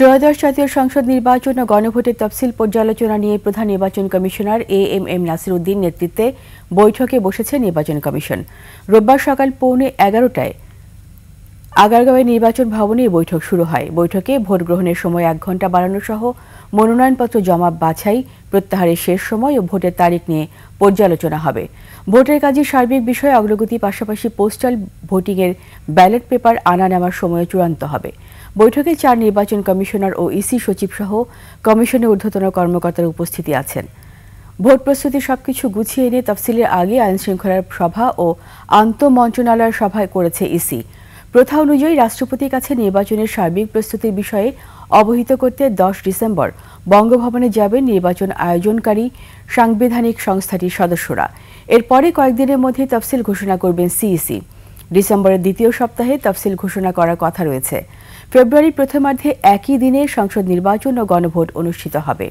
ত্রয়োদশ জাতীয় সংসদ নির্বাচন ও গণভোটের তফসিল পর্যালোচনা নিয়ে প্রধান নির্বাচন কমিশনার এএমএম নাসির উদ্দিন নেতৃত্বে বৈঠকে বসেছে নির্বাচন কমিশন। রোববার সকাল 11:15টায় আগারগাঁওয়ের নির্বাচন ভবনে এই বৈঠক শুরু হয়। বৈঠকে ভোট গ্রহণের সময় 1 ঘণ্টা বাড়ানো সহ মনোনয়নপত্র জমা বাছাই, প্রত্যাহারের শেষ সময় ও ভোটের তারিখ নিয়ে পর্যালোচনা হবে। ভোটের কাজে সার্বিক বিষয়ে অগ্রগতি, পাশাপাশি পোস্টাল ভোটিংয়ের ব্যালট পেপার আনা নেওয়ার সময় চূড়ান্ত হবে। বৈঠকে 4 নির্বাচন কমিশনার ও ইসি সচিব সহ কমিশনের ঊর্ধ্বতন কর্মকর্তারা উপস্থিতি আছেন। ভোট প্রস্তুতি সবকিছু গুছিয়ে এনে তফসিলের আগে আইনশৃঙ্খলার সভা ও আন্তঃমন্ত্রণালয়ের সভায় করেছে ইসি। প্রথা অনুযায়ী রাষ্ট্রপতির কাছে নির্বাচনের সার্বিক প্রস্তুতির বিষয়ে অবহিত করতে 10 ডিসেম্বর বঙ্গভবনে যাবেন নির্বাচন আয়োজনকারী সাংবিধানিক সংস্থাটির সদস্যরা। এরপরে কয়েকদিনের মধ্যে তফসিল ঘোষণা করবেন সিইসি। ডিসেম্বরের দ্বিতীয় সপ্তাহে তফসিল ঘোষণা করার কথা রয়েছে। ফেব্রুয়ারির প্রথমার্ধে একই দিনে সংসদ নির্বাচন ও গণভোট অনুষ্ঠিত হবে।